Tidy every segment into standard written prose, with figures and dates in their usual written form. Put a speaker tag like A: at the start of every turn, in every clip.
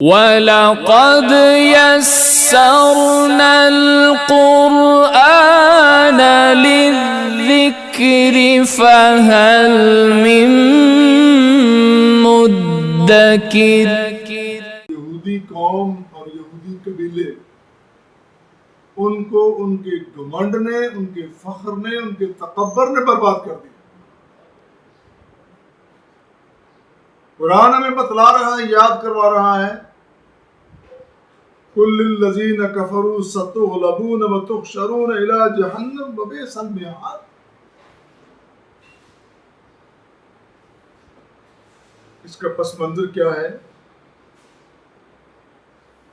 A: وَلَقَدْ يَسَّرْنَا الْقُرْآنَ لِلذِّكْرِ فَهَلْ مِن مُدَّكِرٍ۔
B: یہودی قوم اور یہودی قبیلے، ان کو ان کے گھمنڈ نے، ان کے فخر نے، ان کے تکبر نے برباد کر دیا۔ قرآن ہمیں بتلا رہا ہے، یاد کروا رہا ہے، قُلْ لِلَّذِينَ كَفَرُوا سَتُغْلَبُونَ وَتُحْشَرُونَ إِلَىٰ جَهَنَّمَ وَبِئْسَ الْمِہَادُ۔ اس کا پس منظر کیا ہے؟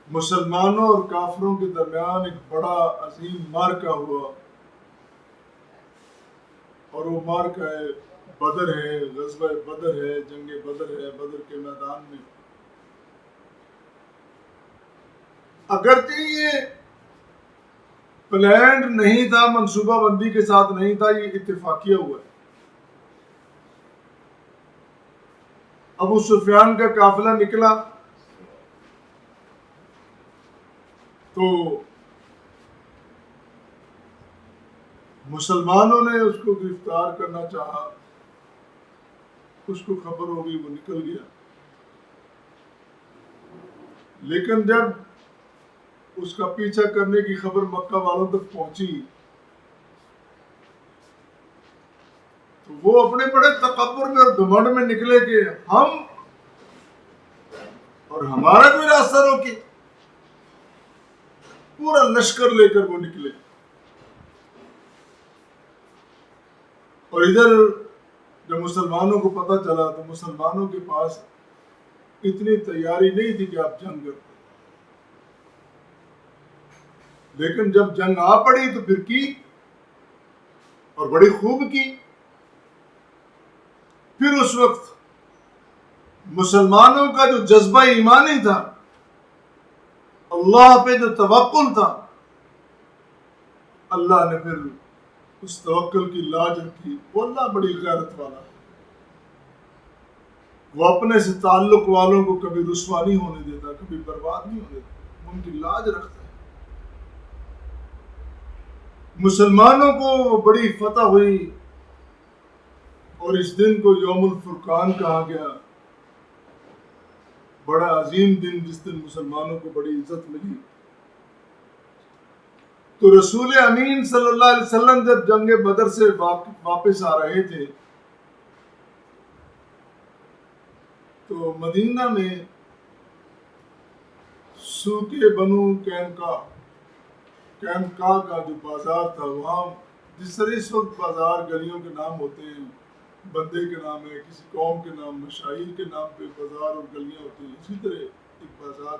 B: مسلمانوں اور کافروں کے درمیان ایک بڑا عظیم معرکہ ہوا، اور وہ معرکہ بدر ہے، غزوہ بدر ہے، جنگ بدر ہے۔ بدر کے میدان میں اگرچہ یہ پلانڈ نہیں تھا، منصوبہ بندی کے ساتھ نہیں تھا، یہ اتفاقیہ ہوا ہے۔ ابو سفیان کا قافلہ نکلا تو مسلمانوں نے اس کو گرفتار کرنا چاہا، اس کو خبر ہو گئی، وہ نکل گیا۔ لیکن جب اس کا پیچھا کرنے کی خبر مکہ والوں تک پہنچی تو وہ اپنے بڑے تکبر میں اور گھمنڈ میں نکلے کہ ہم اور ہمارا کوئی راستہ روکے۔ پورا لشکر لے کر وہ نکلے، اور ادھر جب مسلمانوں کو پتہ چلا تو مسلمانوں کے پاس اتنی تیاری نہیں تھی کہ آپ جنگ کرتے، لیکن جب جنگ آ پڑی تو پھر کی، اور بڑی خوب کی۔ پھر اس وقت مسلمانوں کا جو جذبہ ایمانی تھا، اللہ پہ جو توکل تھا، اللہ نے پھر اس توکل کی لاج رکھی۔ وہ اللہ بڑی غیرت والا ہے، وہ اپنے سے تعلق والوں کو کبھی رسوا نہیں ہونے دیتا، کبھی برباد نہیں ہونے دیتا، ان کی لاج رکھتا ہے۔ مسلمانوں کو بڑی فتح ہوئی، اور اس دن کو یوم الفرقان کہا گیا، بڑا عظیم دن، جس دن مسلمانوں کو بڑی عزت ملی۔ تو رسول امین صلی اللہ علیہ وسلم جب جنگ بدر سے واپس آ رہے تھے تو مدینہ میں سوق بنو قینقاع کا جو بازار تھا، وہاں جس طرح اس وقت بازار گلیوں کے نام ہوتے ہیں، بندے کے نام ہے، کسی قوم کے نام، مشاہیر کے نام پہ بازار اور گلیاں ہوتی ہیں، اسی طرح ایک بازار۔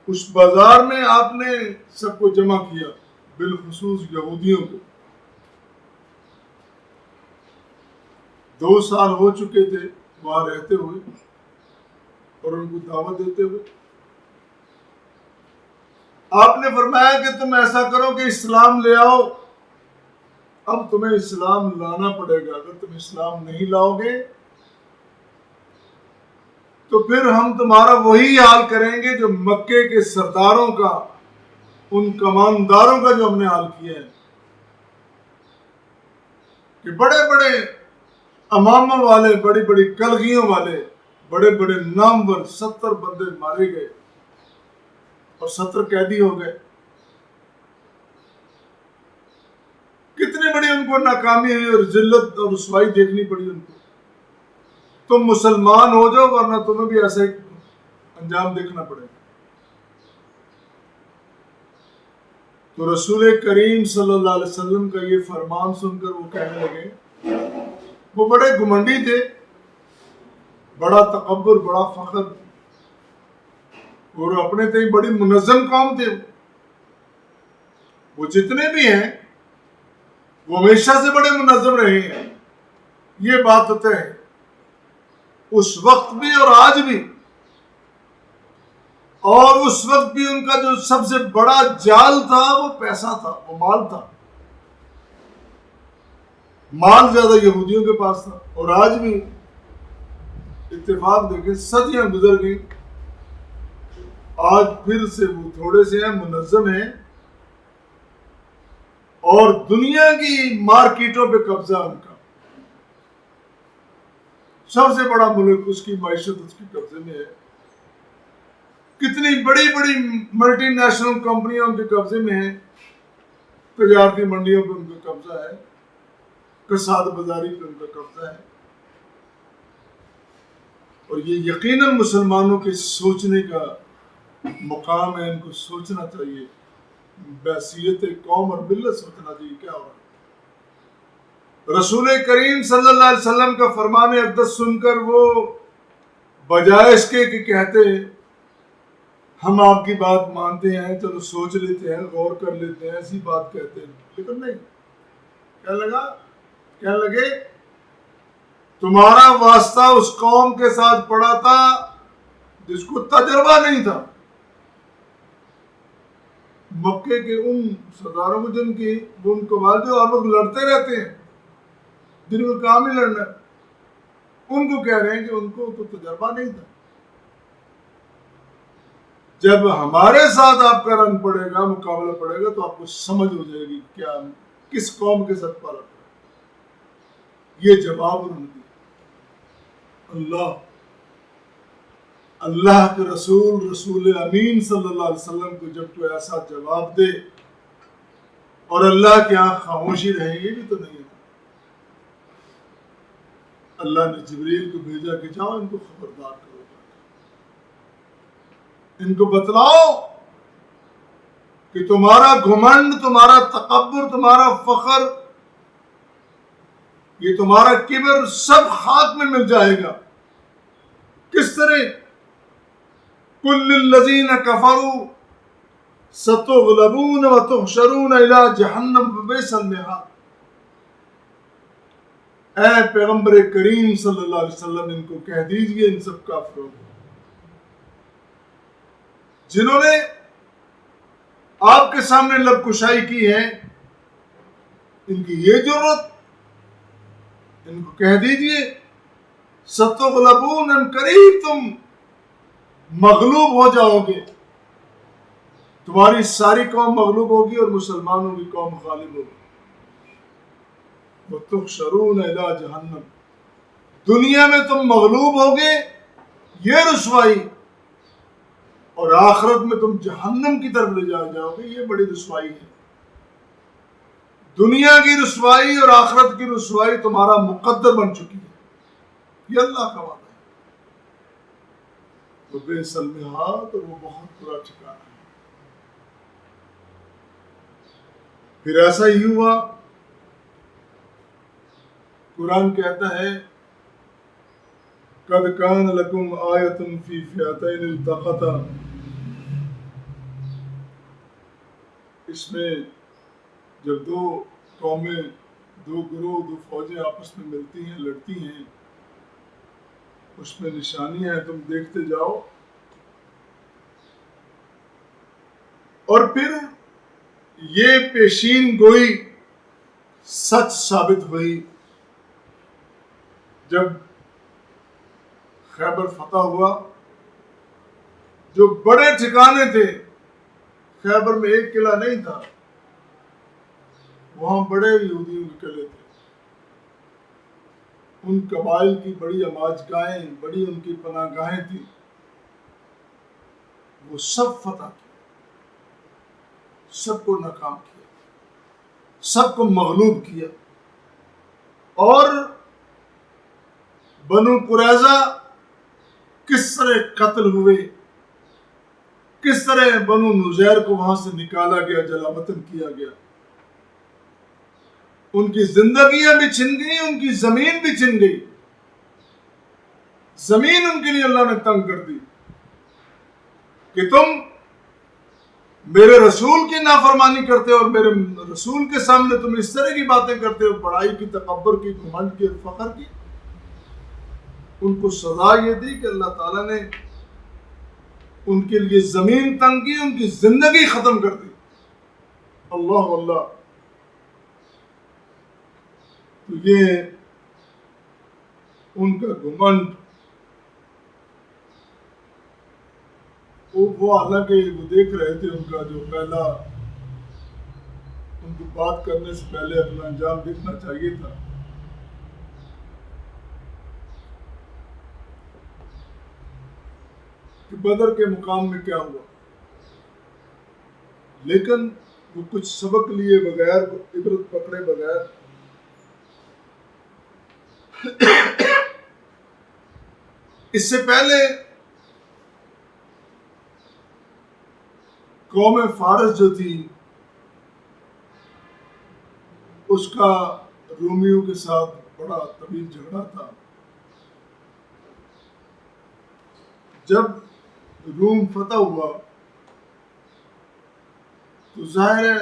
B: اس بازار میں آپ نے سب کو جمع کیا، بالخصوص یہودیوں کو۔ 2 سال ہو چکے تھے وہاں رہتے ہوئے اور ان کو دعوت دیتے ہوئے۔ آپ نے فرمایا کہ تم ایسا کرو کہ اسلام لے آؤ۔ اب تمہیں اسلام لانا پڑے گا، اگر تم اسلام نہیں لاؤ گے تو پھر ہم تمہارا وہی حال کریں گے جو مکے کے سرداروں کا، ان کمانداروں کا جو ہم نے حال کیا ہے، کہ بڑے بڑے اماموں والے، بڑی بڑی کلگیوں والے، بڑے بڑے نامور 70 بندے مارے گئے اور 70 قیدی ہو گئے۔ کتنی بڑی ان کو ناکامی ہوئی اور ذلت اور رسوائی دیکھنی پڑی ان کو۔ تم مسلمان ہو جاؤ ورنہ تمہیں بھی ایسے انجام دیکھنا پڑے گا۔ تو رسول کریم صلی اللہ علیہ وسلم کا یہ فرمان سن کر وہ کہنے لگے، وہ بڑے گھمنڈی تھے، بڑا تکبر، بڑا فخر، اور اپنے تئیں بڑی منظم قوم تھے۔ وہ جتنے بھی ہیں وہ ہمیشہ سے بڑے منظم رہے ہیں، یہ بات ہوتا ہے، اس وقت بھی اور آج بھی۔ اور اس وقت بھی ان کا جو سب سے بڑا جال تھا وہ پیسہ تھا، وہ مال تھا۔ مال زیادہ یہودیوں کے پاس تھا، اور آج بھی اتفاق دیکھیں صدیاں گزر گئی، آج پھر سے وہ تھوڑے سے ہیں، منظم ہیں، اور دنیا کی مارکیٹوں پہ قبضہ ان کا، سب سے بڑا ملک، اس کی معیشت اس کے قبضے میں ہے، کتنی بڑی بڑی ملٹی نیشنل کمپنیاں ان کے قبضے میں ہیں، تجارتی منڈیوں پہ ان کا قبضہ ہے، کساد بازاری پہ ان کا قبضہ ہے، اور یہ یقیناً مسلمانوں کے سوچنے کا مقام ہے، ان کو سوچنا چاہیے، بحیثیت قوم اور ملت سوچنا چاہیے کیا ہو رہا ہے۔ رسول کریم صلی اللہ علیہ وسلم کا فرمان اقدس سن کر وہ بجائے اس کے کہ کہتے ہم آپ کی بات مانتے ہیں، چلو سوچ لیتے ہیں، غور کر لیتے ہیں، ایسی بات کہتے ہیں، لیکن نہیں، کہنے لگے تمہارا واسطہ اس قوم کے ساتھ پڑا تھا جس کو تجربہ نہیں تھا، مکے کے ان سرداروں کو جن کی وہ ان قبائل جو ہر وقت لڑتے رہتے ہیں، جن کو کام ہی لڑنا ہے، ان کو کہہ رہے ہیں کہ ان کو تو تجربہ نہیں تھا۔ جب ہمارے ساتھ آپ کا رنگ پڑے گا، مقابلہ پڑے گا، تو آپ کو سمجھ ہو جائے گی کیا کس قوم کے ساتھ پالا پڑا۔ یہ جواب انہوں نے دیا۔ اللہ کے رسول امین صلی اللہ علیہ وسلم کو جب کوئی ایسا جواب دے اور اللہ کے یہاں خاموشی رہے، یہ بھی تو نہیں ہے۔ اللہ نے جبریل کو بھیجا کہ جاؤ ان کو خبردار کرو، ان کو بتلاؤ کہ تمہارا گھمنڈ، تمہارا تکبر، تمہارا فخر، یہ تمہارا کبر سب خاک میں مل جائے گا۔ کس طرح؟ کل الذین کفروا ستغلبون وتحشرون الی جہنم وبئس المہاد۔ اے پیغمبر کریم صلی اللہ علیہ وسلم، ان کو کہہ دیجئے، ان سب کافروں کو جنہوں نے آپ کے سامنے لب کشائی کی ہے، ان کی یہ جرت، ان کو کہہ دیجئے ستغلبون، ان قریب تم مغلوب ہو جاؤ گے، تمہاری ساری قوم مغلوب ہوگی اور مسلمانوں کی قوم غالب ہوگی۔ وَتُحْشَرُونَ إِلَىٰ جَهَنَّمَ، دنیا میں تم مغلوب ہوگے، یہ رسوائی، اور آخرت میں تم جہنم کی طرف لے جاؤ گے، یہ بڑی رسوائی ہے۔ دنیا کی رسوائی اور آخرت کی رسوائی تمہارا مقدر بن چکی ہے، یہ اللہ کا وعدہ ہے۔ وبئس المہاد، اور وہ بہت برا ٹھکانہ ہے۔ پھر ایسا ہی ہوا، قرآن کہتا ہے قَدْ كَانَ لَكُمْ آیَةٌ فِي فِئَتَيْنِ الْتَقَتَا، اس میں جب دو قومیں، دو گروہ، دو فوجیں آپس میں ملتی ہیں، لڑتی ہیں، اس میں نشانیاں ہیں، تم دیکھتے جاؤ۔ اور پھر یہ پیشین گوئی سچ ثابت ہوئی جب خیبر فتح ہوا۔ جو بڑے ٹھکانے تھے، خیبر میں ایک قلعہ نہیں تھا، وہاں بڑے یہودیوں کے قلعے تھے، ان قبائل کی بڑی آماج گاہیں، بڑی ان کی پناہ گاہیں تھیں، وہ سب فتح کی، سب کو ناکام کیا، سب کو مغلوب کیا۔ اور بنو قریظہ کس طرح قتل ہوئے، کس طرح بنو نذیر کو وہاں سے نکالا گیا، جلا وطن کیا گیا، ان کی زندگیاں بھی چھن گئی، ان کی زمین بھی چھن گئی، زمین ان کے لیے اللہ نے تنگ کر دی کہ تم میرے رسول کی نافرمانی کرتے ہو، اور میرے رسول کے سامنے تم اس طرح کی باتیں کرتے ہو، بڑائی کی، تکبر کی، گھمنڈ کی، فخر کی۔ ان کو سزا یہ دی کہ اللہ تعالیٰ نے ان کے لیے زمین تنگ کی، ان کی زندگی ختم کر دی۔ اللہ اللہ۔ تو یہ ان کا گھمنڈ وہ حالانکہ وہ دیکھ رہے تھے ان کا جو پہلا، ان کو بات کرنے سے پہلے اپنا انجام دیکھنا چاہیے تھا. کہ بدر کے مقام میں کیا ہوا، لیکن وہ کچھ سبق لیے بغیر، عبرت پکڑے بغیر اس سے پہلے قوم فارس جو تھی اس کا رومیوں کے ساتھ بڑا طویل جھگڑا تھا. جب روم فتح ہوا تو ظاہر ہے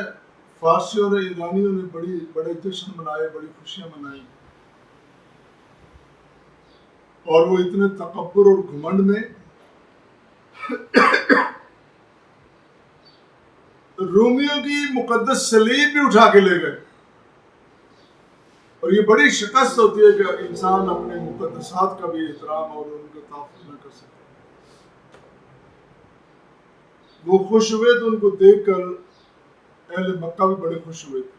B: فارسیوں اور ایرانیوں نے بڑے جشن منائے، بڑی خوشیاں منائی، اور وہ اتنے تکبر اور گھمنڈ میں رومیوں کی مقدس صلیب بھی اٹھا کے لے گئے. اور یہ بڑی شکست ہوتی ہے کہ انسان اپنے مقدسات کا بھی احترام اور ان کا تحفظ نہ کر سکے. وہ خوش ہوئے تو ان کو دیکھ کر اہل مکہ بھی بڑے خوش ہوئے تھے.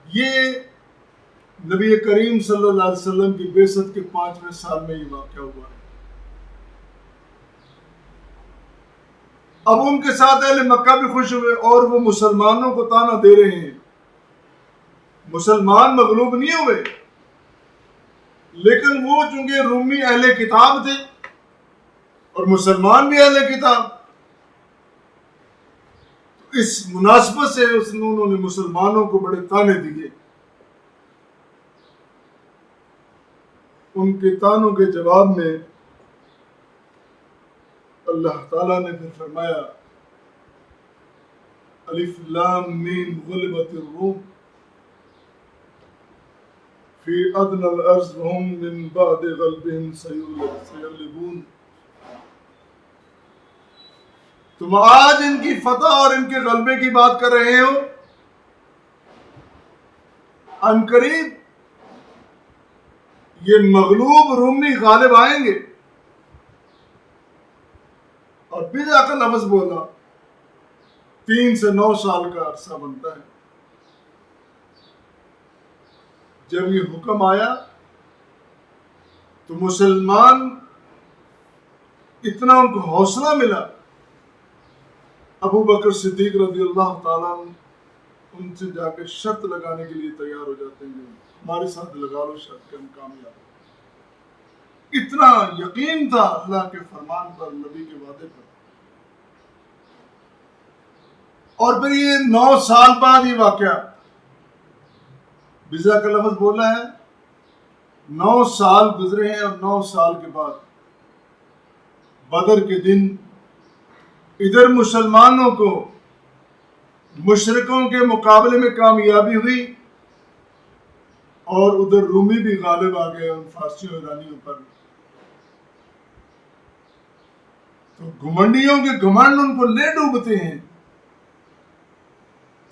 B: یہ نبی کریم صلی اللہ علیہ وسلم کی بعثت کے 5ویں سال میں یہ واقعہ ہوا ہے. اب ان کے ساتھ اہل مکہ بھی خوش ہوئے اور وہ مسلمانوں کو طعنہ دے رہے ہیں. مسلمان مغلوب نہیں ہوئے، لیکن وہ چونکہ رومی اہل کتاب تھے اور مسلمان بھی اہل کتاب، تو اس مناسبت سے انہوں نے مسلمانوں کو بڑے طعنے دیے. ان کے طعنوں کے جواب میں اللہ تعالیٰ نے پھر فرمایا الف لام میم غلبت الروم فی ادنى الارض وهم من بعد غلبهم سیغلبون. تم آج ان کی فتح اور ان کے غلبے کی بات کر رہے ہو، ان قریب یہ مغلوب رومی غالب آئیں گے. اور بضع کا لفظ بولا 3 سے 9 سال کا عرصہ بنتا ہے. جب یہ حکم آیا تو مسلمان اتنا ان کو حوصلہ ملا، ابو بکر صدیق رضی اللہ تعالیٰ ان سے جا کے شرط لگانے کے لیے تیار ہو جاتے ہیں، ہمارے ساتھ لگا لو شرط کہ ہم کامیاب. اتنا یقین تھا اللہ کے فرمان پر، نبی کے وعدے پر. اور پھر یہ 9 سال بعد یہ واقعہ، بضع کا لفظ بولا ہے، 9 سال گزرے ہیں، اور 9 سال کے بعد بدر کے دن ادھر مسلمانوں کو مشرکوں کے مقابلے میں کامیابی ہوئی، اور ادھر رومی بھی غالب آ گئے ان فارسیوں ایرانیوں پر. تو گھمنڈیوں کے گھمنڈ ان کو لے ڈوبتے ہیں،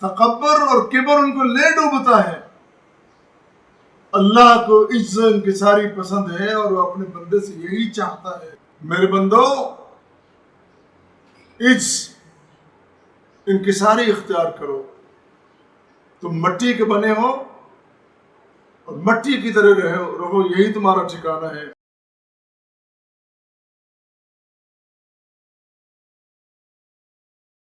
B: تکبر اور کبر ان کو لے ڈوبتا ہے. اللہ کو عزت انکساری پسند ہے اور وہ اپنے بندے سے یہی چاہتا ہے. میرے بندو، عزت انکساری اختیار کرو. تم مٹی کے بنے ہو اور مٹی کی طرح رہو، یہی تمہارا ٹھکانہ ہے.